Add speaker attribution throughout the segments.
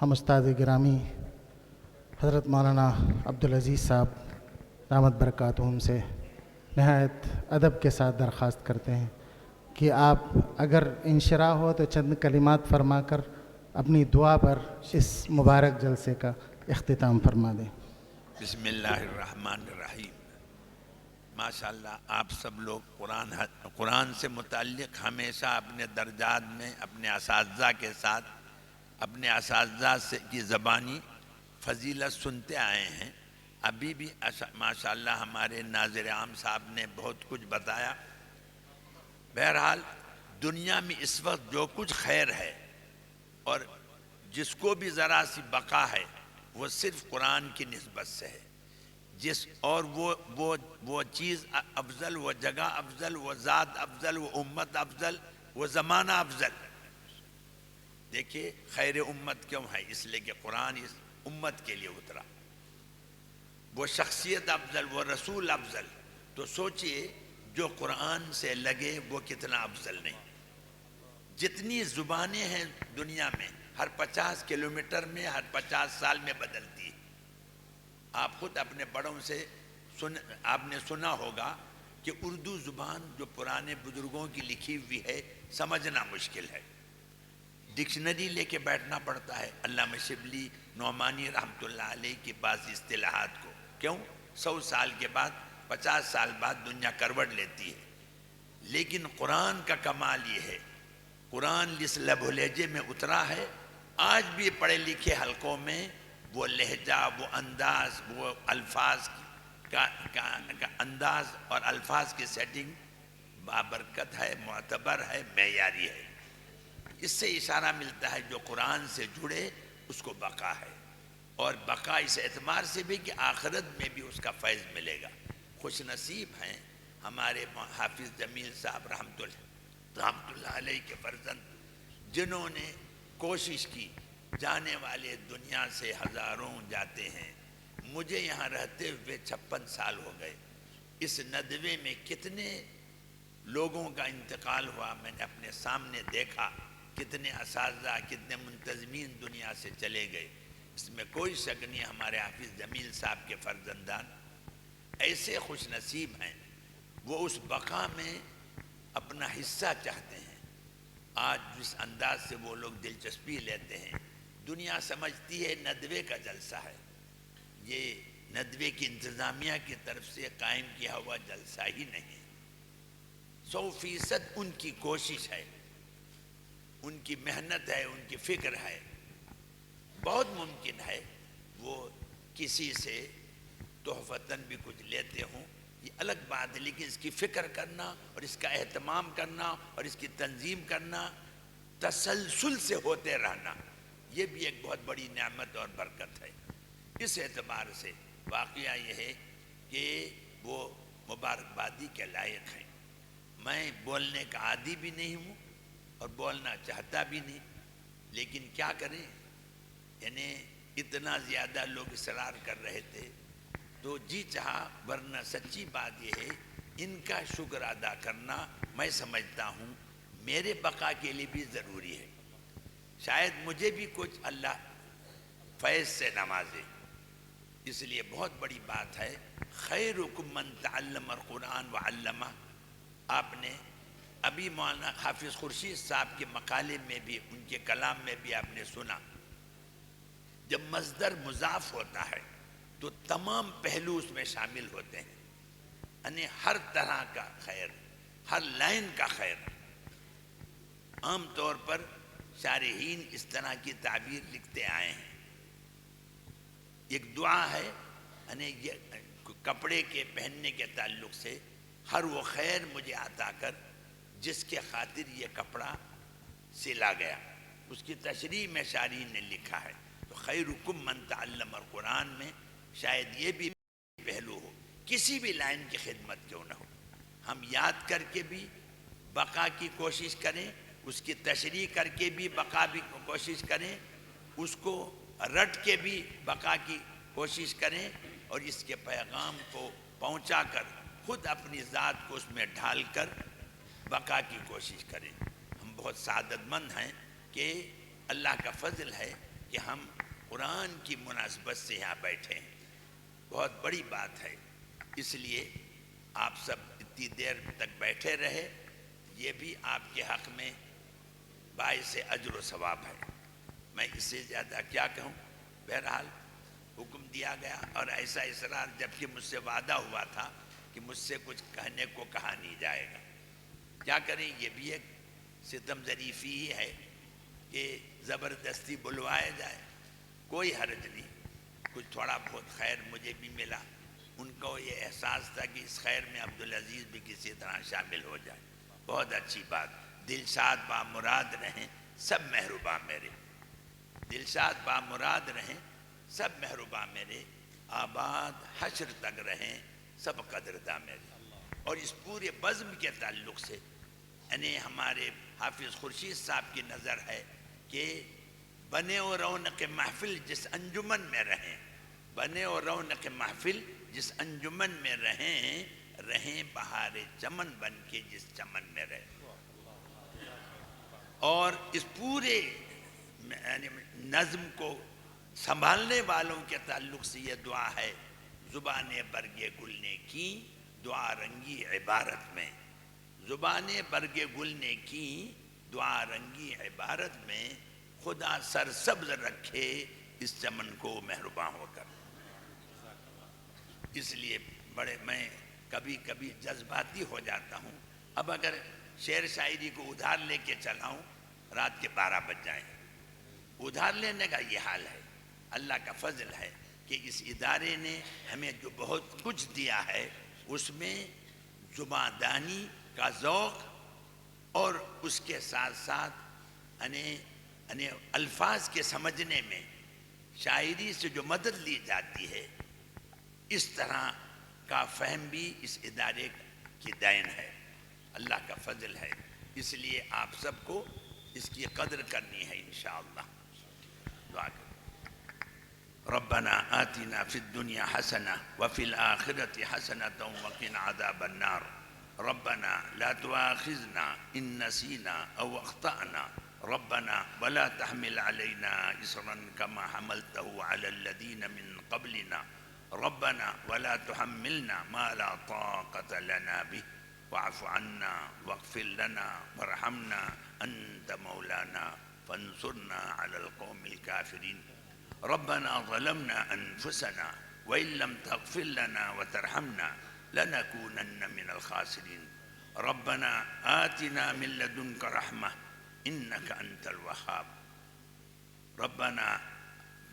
Speaker 1: ہم استاد گرامی حضرت مولانا عبدالعزیز صاحب دامت برکاتہم سے نہایت ادب کے ساتھ درخواست کرتے ہیں کہ آپ اگر انشراح ہو تو چند کلمات فرما کر اپنی دعا پر اس مبارک جلسے کا اختتام فرما دیں۔
Speaker 2: بسم اللہ الرحمن الرحیم۔ ماشاءاللہ آپ سب لوگ قرآن سے متعلق ہمیشہ اپنے درجات میں اپنے اساتذہ کے ساتھ اپنے اساتذہ کی زبانی فضیلت سنتے آئے ہیں۔ ابھی بھی ماشاءاللہ ہمارے ناظر عام صاحب نے بہت کچھ بتایا۔ بہرحال دنیا میں اس وقت جو کچھ خیر ہے اور جس کو بھی ذرا سی بقا ہے وہ صرف قرآن کی نسبت سے ہے، اور وہ چیز افضل، وہ جگہ افضل، وہ ذات افضل، وہ امت افضل، وہ زمانہ افضل۔ دیکھیے خیر امت کیوں ہے؟ اس لیے کہ قرآن اس امت کے لیے اترا۔ وہ شخصیت افضل، وہ رسول افضل، تو سوچئے جو قرآن سے لگے وہ کتنا افضل نہیں۔ جتنی زبانیں ہیں دنیا میں ہر 50 کلومیٹر میں ہر 50 سال میں بدلتی ہے۔ آپ خود اپنے بڑوں سے آپ نے سنا ہوگا کہ اردو زبان جو پرانے بزرگوں کی لکھی ہوئی ہے سمجھنا مشکل ہے، ڈکشنری لے کے بیٹھنا پڑتا ہے۔ علامہ شبلی نعمانی رحمۃ اللہ علیہ کی بعض اصطلاحات کو کیوں 100 سال کے بعد 50 سال بعد دنیا کروٹ لیتی ہے، لیکن قرآن کا کمال یہ ہے، قرآن جس لب و لہجے میں اترا ہے آج بھی پڑھے لکھے حلقوں میں وہ لہجہ، وہ انداز، وہ الفاظ کا انداز اور الفاظ کی سیٹنگ بابرکت ہے، معتبر ہے، معیاری ہے۔ اس سے اشارہ ملتا ہے جو قرآن سے جڑے اس کو بقا ہے، اور بقا اس اعتبار سے بھی کہ آخرت میں بھی اس کا فیض ملے گا۔ خوش نصیب ہیں ہمارے حافظ جمیل صاحب رحمۃ اللہ علیہ کے فرزند، جنہوں نے کوشش کی۔ جانے والے دنیا سے ہزاروں جاتے ہیں، مجھے یہاں رہتے ہوئے 56 سال ہو گئے۔ اس ندوے میں کتنے لوگوں کا انتقال ہوا میں نے اپنے سامنے دیکھا، کتنے اساتذہ، کتنے منتظمین دنیا سے چلے گئے۔ اس میں کوئی شک نہیں، ہمارے حافظ جمیل صاحب کے فرزندان ایسے خوش نصیب ہیں، وہ اس بقا میں اپنا حصہ چاہتے ہیں۔ آج جس انداز سے وہ لوگ دلچسپی لیتے ہیں، دنیا سمجھتی ہے ندوے کا جلسہ ہے، یہ ندوے کی انتظامیہ کی طرف سے قائم کیا ہوا جلسہ ہی نہیں۔ 100% ان کی کوشش ہے، ان کی محنت ہے، ان کی فکر ہے۔ بہت ممکن ہے وہ کسی سے تحفتاً بھی کچھ لیتے ہوں، یہ الگ بات ہے، لیکن اس کی فکر کرنا اور اس کا اہتمام کرنا اور اس کی تنظیم کرنا تسلسل سے ہوتے رہنا، یہ بھی ایک بہت بڑی نعمت اور برکت ہے۔ اس اعتبار سے واقعہ یہ ہے کہ وہ مبارکبادی کے لائق ہیں۔ میں بولنے کا عادی بھی نہیں ہوں اور بولنا چاہتا بھی نہیں، لیکن کیا کریں، یعنی اتنا زیادہ لوگ اصرار کر رہے تھے تو جی چاہا، ورنہ سچی بات یہ ہے ان کا شکر ادا کرنا میں سمجھتا ہوں میرے بقا کے لیے بھی ضروری ہے۔ شاید مجھے بھی کچھ اللہ فیض سے نوازے، اس لیے بہت بڑی بات ہے۔ خیرکم من تعلم القرآن وعلمہ، آپ نے ابھی مولانا حافظ خورشید صاحب کے مقالے میں بھی، ان کے کلام میں بھی آپ نے سنا، جب مصدر مضاف ہوتا ہے تو تمام پہلو اس میں شامل ہوتے ہیں، یعنی ہر طرح کا خیر، ہر لائن کا خیر۔ عام طور پر شارحین اس طرح کی تعبیر لکھتے آئے ہیں۔ ایک دعا ہے، یعنی کپڑے کے پہننے کے تعلق سے، ہر وہ خیر مجھے عطا کر جس کے خاطر یہ کپڑا سلا گیا، اس کی تشریح میں شارحین نے لکھا ہے۔ تو خیرکم من تعلم القرآن میں شاید یہ بھی پہلو ہو، کسی بھی لائن کی خدمت کیوں نہ ہو، ہم یاد کر کے بھی بقا کی کوشش کریں، اس کی تشریح کر کے بھی بقا کی کوشش کریں، اس کو رٹ کے بھی بقا کی کوشش کریں، اور اس کے پیغام کو پہنچا کر خود اپنی ذات کو اس میں ڈھال کر بقا کی کوشش کریں۔ ہم بہت سعادت مند ہیں کہ اللہ کا فضل ہے کہ ہم قرآن کی مناسبت سے یہاں بیٹھے ہیں، بہت بڑی بات ہے۔ اس لیے آپ سب اتنی دیر تک بیٹھے رہے، یہ بھی آپ کے حق میں باعث اجر و ثواب ہے۔ میں اس سے زیادہ کیا کہوں؟ بہرحال حکم دیا گیا، اور ایسا اصرار، جبکہ مجھ سے وعدہ ہوا تھا کہ مجھ سے کچھ کہنے کو کہا نہیں جائے گا۔ کیا کریں، یہ بھی ایک ستم ظریفی ہی ہے کہ زبردستی بلوایا جائے۔ کوئی حرج نہیں، کچھ تھوڑا بہت خیر مجھے بھی ملا، ان کو یہ احساس تھا کہ اس خیر میں عبدالعزیز بھی کسی طرح شامل ہو جائے، بہت اچھی بات۔ دلشاد بامراد رہیں سب محروبہ میرے، دلشاد بامراد رہیں سب محروبہ میرے، آباد حشر تک رہیں سب قدرداں میرے۔ اور اس پورے بزم کے تعلق سے یعنی ہمارے حافظ خورشید صاحب کی نظر ہے کہ بنے و رونق محفل جس انجمن میں رہیں، بنے و رونق محفل جس انجمن میں رہیں، رہیں بہار چمن بن کے جس چمن میں رہیں۔ اور اس پورے نظم کو سنبھالنے والوں کے تعلق سے یہ دعا ہے، زبان برگ گل نے کی دعا رنگی عبارت میں، زبان برگ گل نے کی دعا رنگی عبارت میں، خدا سرسبز رکھے اس چمن کو مہرباں ہو کر۔ اس لیے بڑے میں کبھی کبھی جذباتی ہو جاتا ہوں، اب اگر شعر شاعری کو ادھار لے کے چلاؤں رات کے 12 بج جائیں۔ ادھار لینے کا یہ حال ہے، اللہ کا فضل ہے کہ اس ادارے نے ہمیں جو بہت کچھ دیا ہے اس میں زبان دانی کا ذوق، اور اس کے ساتھ ساتھ یعنی الفاظ کے سمجھنے میں شاعری سے جو مدد لی جاتی ہے، اس طرح کا فہم بھی اس ادارے کی دین ہے، اللہ کا فضل ہے۔ اس لیے آپ سب کو اس کی قدر کرنی ہے انشاءاللہ۔ دعا کریں۔ ربنا آتنا فی الدنیا حسنہ وفی الآخرة حسنة وقنا عذاب النار۔ ربنا لا تؤاخذنا إن نسينا أو أخطأنا، ربنا ولا تحمل علينا إصرا كما حملته على الذين من قبلنا، ربنا ولا تحملنا ما لا طاقة لنا به، واعف عنا واغفر لنا وارحمنا أنت مولانا فانصرنا على القوم الكافرين۔ ربنا ظلمنا أنفسنا وإن لم تغفر لنا وترحمنا لنكونن من الخاسرين۔ ربنا آتنا من لدنك رحمة إنك أنت الوهاب، ربنا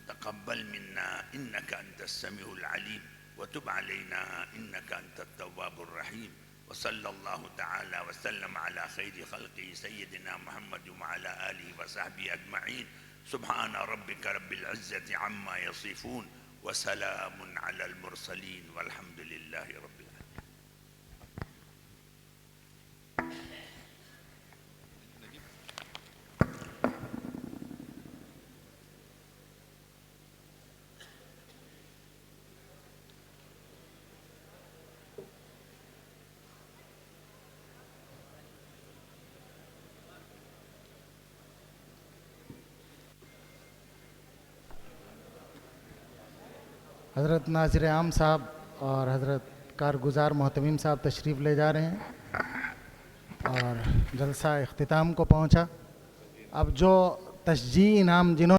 Speaker 2: تقبل منا إنك أنت السميع العليم وتب علينا إنك أنت التواب الرحيم، وصلى الله تعالى وسلم على خير خلقه سيدنا محمد وعلى آله وصحبه أجمعين، سبحان ربك رب العزة عما يصفون وسلام على المرسلين والحمد لله رب العالمين۔
Speaker 1: حضرت ناظر عام صاحب اور حضرت کارگزار محتمیم صاحب تشریف لے جا رہے ہیں اور جلسہ اختتام کو پہنچا۔ اب جو تشجیعی انعام جنہوں